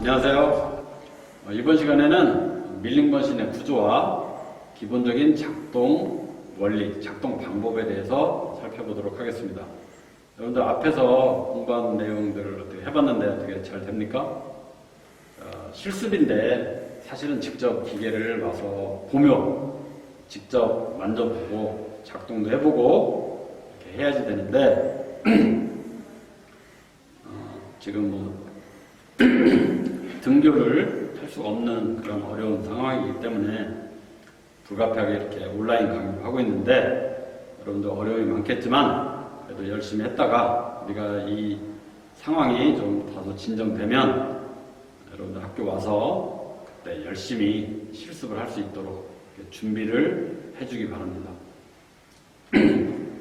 안녕하세요. 이번 시간에는 밀링머신의 구조와 기본적인 작동 원리, 작동 방법에 대해서 살펴보도록 하겠습니다. 여러분들 앞에서 공부한 내용들을 어떻게 해봤는데 어떻게 잘 됩니까? 실습인데 사실은 직접 기계를 와서 보며 직접 만져보고 작동도 해보고 이렇게 해야지 되는데 지금 뭐 등교를 할 수가 없는 그런 어려운 상황이기 때문에 불가피하게 이렇게 온라인 강의를 하고 있는데 여러분들 어려움이 많겠지만 그래도 열심히 했다가 우리가 이 상황이 좀 다소 진정되면 여러분들 학교 와서 그때 열심히 실습을 할 수 있도록 준비를 해주기 바랍니다.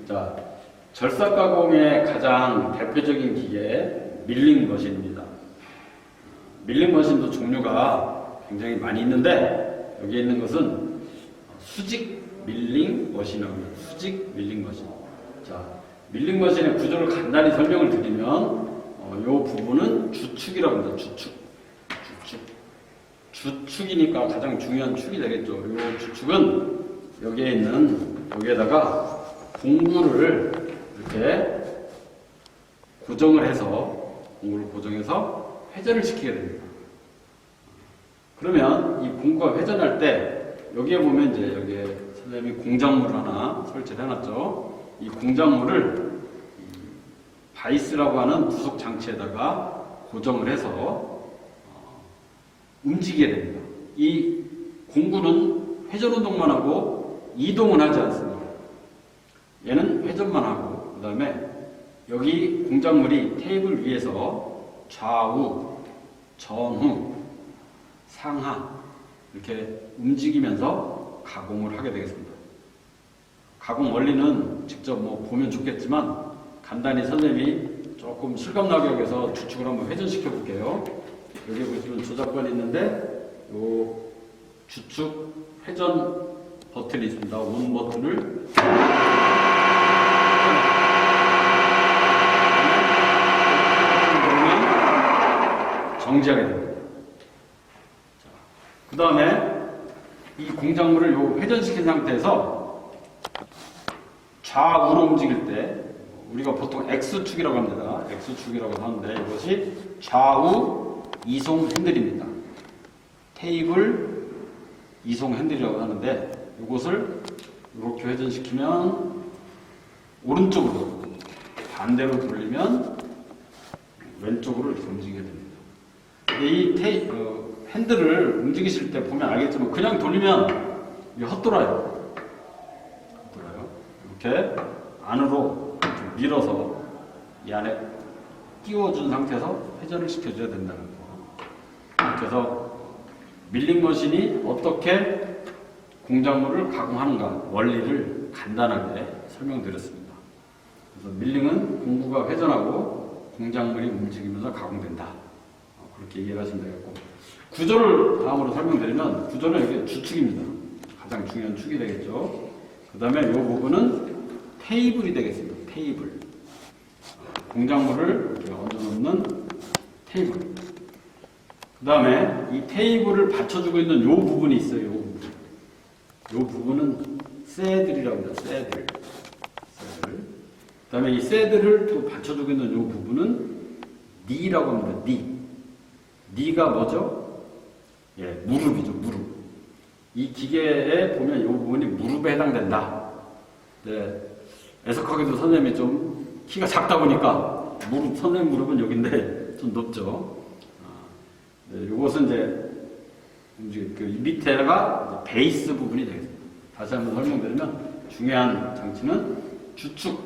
자, 절삭가공의 가장 대표적인 기계 밀링머신입니다. 밀링머신도 종류가 굉장히 많이 있는데 여기 있는 것은 수직 밀링머신이라고 합니다. 수직 밀링머신. 자, 밀링머신의 구조를 간단히 설명을 드리면 이 부분은 주축이라고 합니다. 주축이니까 가장 중요한 축이 되겠죠. 이 주축은 여기에 있는 여기에다가 공구를 이렇게 고정을 해서 공구를 고정해서 회전을 시키게 됩니다. 그러면 이 공구가 회전할 때 여기에 보면 이제 여기에 선생님이 공작물을 하나 설치를 해놨죠. 이 공작물을 바이스라고 하는 부속 장치에다가 고정을 해서 움직이게 됩니다. 이 공구는 회전 운동만 하고 이동은 하지 않습니다. 얘는 회전만 하고 그 다음에 여기 공작물이 테이블 위에서 좌우, 전후, 상하 이렇게 움직이면서 가공을 하게 되겠습니다. 가공 원리는 직접 뭐 보면 좋겠지만 간단히 선생님이 조금 실감나게 하기 위해서 주축을 한번 회전시켜 볼게요. 여기 보시면 조작관이 있는데 요 주축 회전 버튼이 있습니다. 온 버튼을 정지하게 됩니다. 그 다음에 이 공작물을 요 회전시킨 상태에서 좌우로 움직일 때 우리가 보통 X축이라고 합니다. X축이라고 하는데 이것이 좌우 이송 핸들입니다. 테이블 이송 핸들이라고 하는데 이것을 이렇게 회전시키면 오른쪽으로 반대로 돌리면 왼쪽으로 이렇게 움직이게 됩니다. 이 핸들을 움직이실 때 보면 알겠지만 그냥 돌리면 이게 헛돌아요. 이렇게 안으로 밀어서 이 안에 끼워준 상태에서 회전을 시켜줘야 된다는 거. 그래서 밀링머신이 어떻게 공작물을 가공하는가 원리를 간단하게 설명드렸습니다. 그래서 밀링은 공구가 회전하고 공작물이 움직이면서 가공된다. 그렇게 이해를 하시면 되겠고, 구조를 다음으로 설명드리면 구조는 여기 주축입니다. 가장 중요한 축이 되겠죠. 그 다음에 이 부분은 테이블이 되겠습니다. 테이블. 공작물을 이렇게 얹어놓는 테이블. 그 다음에 이 테이블을 받쳐주고 있는 이 부분이 있어요. 이 부분. 이 부분은 새들이라고 합니다. 새들. 그 다음에 이 새들을 또 받쳐주고 있는 이 부분은 니라고 합니다. 니가 뭐죠? 예, 무릎이죠. 무릎. 이 기계에 보면 이 부분이 무릎에 해당된다. 네, 애석하게도 선생님이 좀 키가 작다 보니까 선생님 무릎은 여기인데 좀 높죠. 네, 이것은 이제 그 밑에가 베이스 부분이 되겠습니다. 다시 한번 설명드리면 중요한 장치는 주축,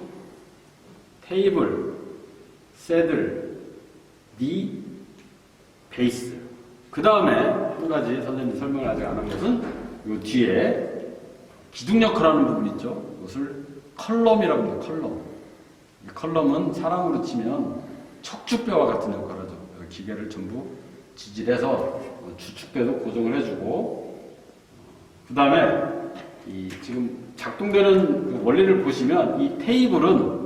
테이블, 새들, 니, 베이스. 그 다음에 한 가지 선생님이 설명을 아직 안 한 것은 이 뒤에 기둥역할 하는 부분 있죠. 이것을 컬럼이라고 합니다. 컬럼. 이 컬럼은 사람으로 치면 척추뼈와 같은 역할을 하죠. 기계를 전부 지질해서 주축뼈도 고정을 해주고, 그 다음에 지금 작동되는 그 원리를 보시면 이 테이블은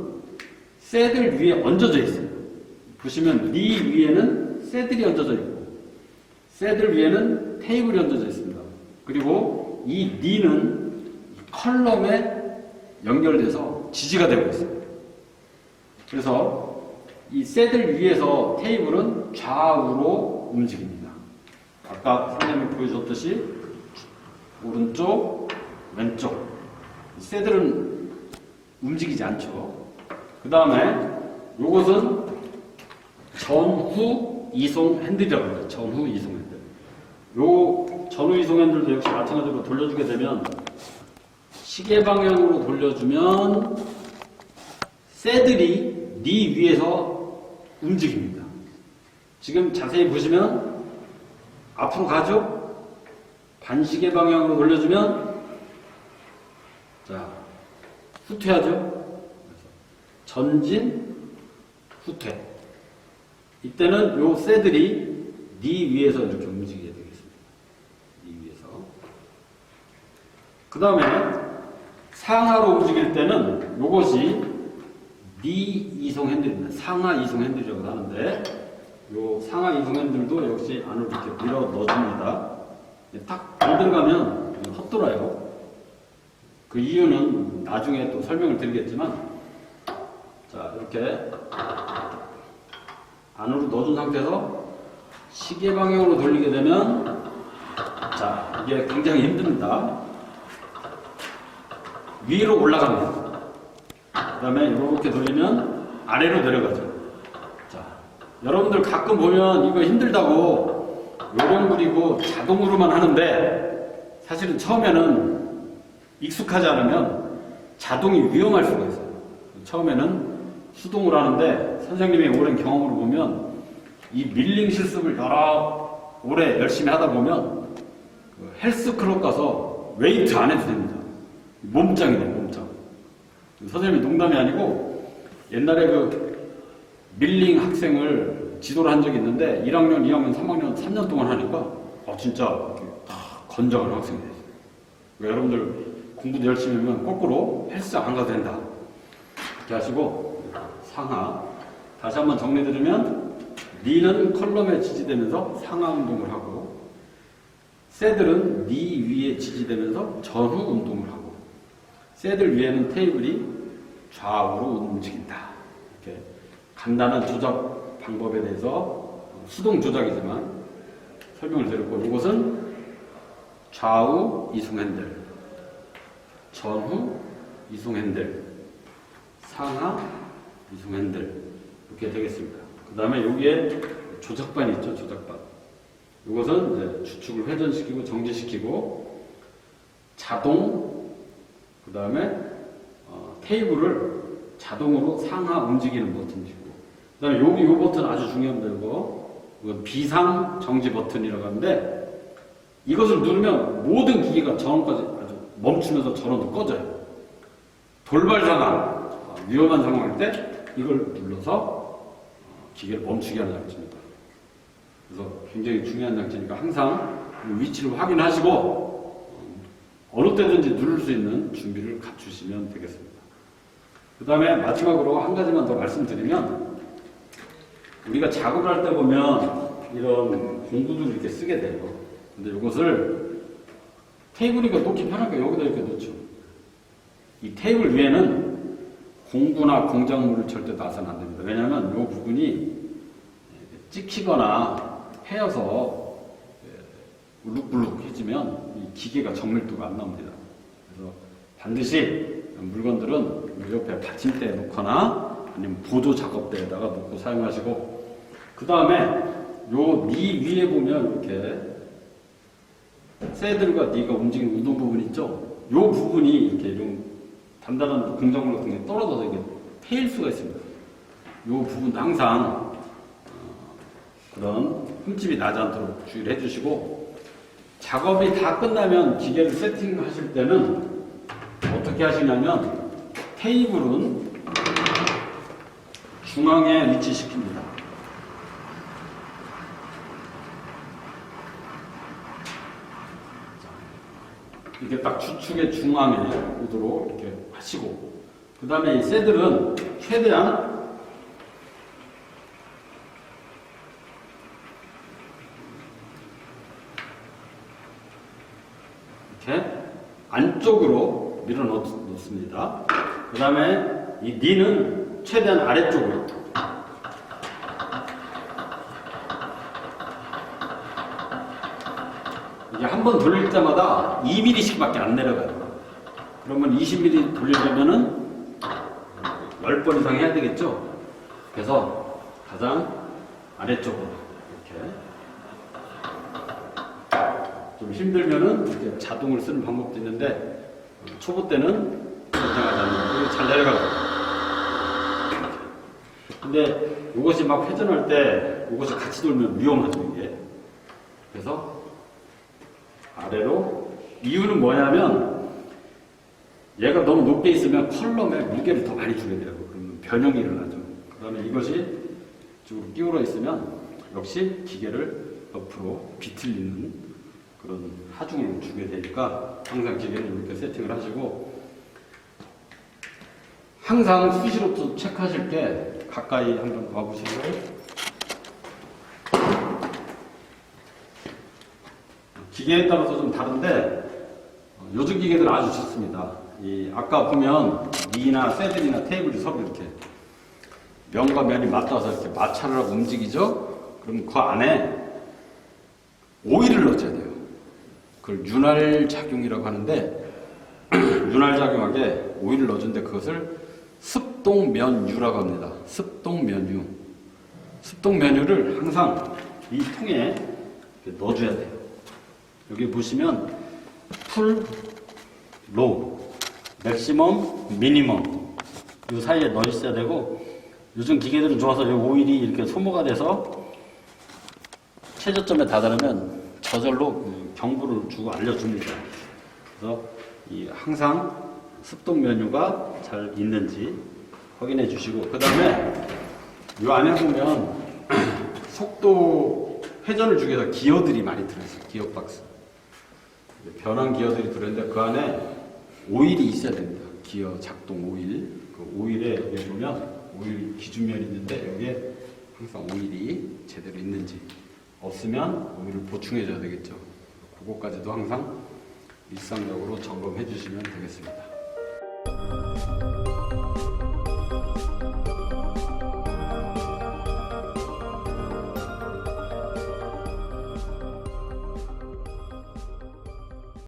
새들 위에 얹어져 있어요. 보시면 니 위에는 새들이 얹어져 있고 새들 위에는 테이블이 얹어져 있습니다. 그리고 이 니는 컬럼에 연결돼서 지지가 되고 있습니다. 그래서 이 새들 위에서 테이블은 좌우로 움직입니다. 아까 선생님이 보여줬듯이 오른쪽, 왼쪽. 새들은 움직이지 않죠. 그 다음에 요것은 전후 이송 핸들이라고 합니다. 전후 이송 핸들. 요 전후 이송 핸들도 역시 마찬가지로 돌려주게 되면 시계 방향으로 돌려주면 새들이 니 위에서 움직입니다. 지금 자세히 보시면 앞으로 가죠? 반시계 방향으로 돌려주면 자 후퇴하죠? 전진, 후퇴. 이때는 요 새들이 니 위에서 이렇게 움직이게 되겠습니다. 니 위에서. 그 다음에 상하로 움직일 때는 요것이 니 이송 핸들입니다. 상하 이송 핸들이라고 하는데 요 상하 이송 핸들도 역시 안으로 이렇게 밀어 넣어줍니다. 딱 안 들어가면 헛돌아요. 그 이유는 나중에 또 설명을 드리겠지만 자 이렇게 안으로 넣어준 상태에서 시계 방향으로 돌리게 되면 자 이게 굉장히 힘듭니다. 위로 올라갑니다. 그 다음에 이렇게 돌리면 아래로 내려가죠. 자 여러분들 가끔 보면 이거 힘들다고 요령 부리고 자동으로만 하는데 사실은 처음에는 익숙하지 않으면 자동이 위험할 수가 있어요. 처음에는 수동으로 하는데 선생님의 오랜 경험으로 보면 이 밀링 실습을 여러 오래 열심히 하다 보면 그 헬스클럽 가서 웨이트 안 해도 됩니다. 몸짱이네 몸짱. 선생님이 농담이 아니고 옛날에 그 밀링 학생을 지도를 한 적이 있는데 1학년, 2학년, 3학년, 3년 동안 하니까 진짜 다 건장한 학생이 됐어요. 그러니까 여러분들 공부도 열심히 하면 거꾸로 헬스장 안 가도 된다. 이렇게 하시고 상하 다시 한번 정리드리면 니는 컬럼에 지지되면서 상하 운동을 하고 새들은 니 위에 지지되면서 전후 운동을 하고 새들 위에는 테이블이 좌우로 움직인다. 이렇게 간단한 조작 방법에 대해서 수동 조작이지만 설명을 드렸고 이것은 좌우 이송 핸들, 전후 이송 핸들, 상하 이송 핸들 이렇게 되겠습니다. 그 다음에 여기에 조작반이 있죠. 조작반. 이것은 이제 주축을 회전시키고 정지시키고 자동 그 다음에 테이블을 자동으로 상하 움직이는 버튼이 있고 그 다음에 여기 이 버튼 아주 중요합니다. 이건 비상 정지 버튼이라고 하는데 이것을 누르면 모든 기계가 전원까지 아주 멈추면서 전원도 꺼져요. 돌발 상황, 위험한 상황일 때 이걸 눌러서 기계를 멈추게 하는 장치입니다. 그래서 굉장히 중요한 장치니까 항상 위치를 확인하시고 어느 때든지 누를 수 있는 준비를 갖추시면 되겠습니다. 그 다음에 마지막으로 한 가지만 더 말씀드리면 우리가 작업을 할 때 보면 이런 공구들을 이렇게 쓰게 돼요. 근데 이것을 테이블이니까 놓기 편하니까 여기다 이렇게 놓죠. 이 테이블 위에는 공구나 공작물을 절대 놔서는 안 됩니다. 왜냐하면 이 부분이 찍히거나 패여서 울룩불룩해지면 이 기계가 정밀도가 안 나옵니다. 그래서 반드시 물건들은 옆에 받침대에 놓거나 아니면 보조 작업대에다가 놓고 사용하시고 그 다음에 요 니 위에 보면 이렇게 새들과 니가 움직이는 운동 부분 있죠? 요 부분이 이렇게 좀 단단한 공작물 같은 게 떨어져서 이게 패일 수가 있습니다. 요 부분도 항상 그런 흠집이 나지 않도록 주의를 해주시고 작업이 다 끝나면 기계를 세팅하실 때는 어떻게 하시냐면 테이블은 중앙에 위치시킵니다. 이렇게 딱 주축의 중앙에 오도록 이렇게 하시고 그 다음에 이 새들은 최대한 이렇게 안쪽으로 밀어 넣습니다. 그 다음에 이 니는 최대한 아래쪽으로. 이게 한 번 돌릴 때마다 2mm씩밖에 안 내려가요. 그러면 20mm 돌리려면은 10번 이상 해야 되겠죠? 그래서 가장 아래쪽으로 이렇게. 좀 힘들면은 이렇게 자동을 쓰는 방법도 있는데, 초보 때는 그냥 잘 내려가요. 근데 이것이 막 회전할 때 이것이 같이 돌면 위험하죠, 이게. 그래서 아래로. 이유는 뭐냐면 얘가 너무 높게 있으면 컬럼에 무게를 더 많이 주게 돼요. 그러면 변형이 일어나죠. 그다음에 이것이 이쪽으로 끼울어 있으면 역시 기계를 옆으로 비틀리는 그런 하중을 주게 되니까 항상 기계를 이렇게 세팅을 하시고, 항상 수시로 또 체크하실 게, 가까이 한번 와보시고요. 기계에 따라서 좀 다른데 요즘 기계들은 아주 좋습니다. 아까 보면 니나 새들이나 테이블이 서로 이렇게 면과 면이 맞닿아서 이렇게 마찰을 하고 움직이죠. 그럼 그 안에 오일을 넣어줘야 돼요. 그걸 윤활 작용이라고 하는데, 윤활 작용하게 오일을 넣어주는데 그것을 습동면유라고 합니다. 습동면유. 습동면유를 항상 이 통에 넣어줘야 돼요. 여기 보시면 풀, 로우, 맥시멈, 미니멈 이 사이에 넣어 있어야 되고, 요즘 기계들은 좋아서 이 오일이 이렇게 소모가 돼서 최저점에 다다르면 저절로 그 경고를 주고 알려줍니다. 그래서 항상 습동 면유가 잘 있는지 확인해 주시고, 그 다음에 이 안에 보면 속도 회전을 주기 위해서 기어들이 많이 들어있어요. 기어 박스. 변환 기어들이 들어있는데 그 안에 오일이 있어야 됩니다. 기어 작동 오일. 그 오일에 여기 보면 오일 기준면이 있는데 여기에 항상 오일이 제대로 있는지, 없으면 오일을 보충해 줘야 되겠죠. 그거까지도 항상 일상적으로 점검해 주시면 되겠습니다.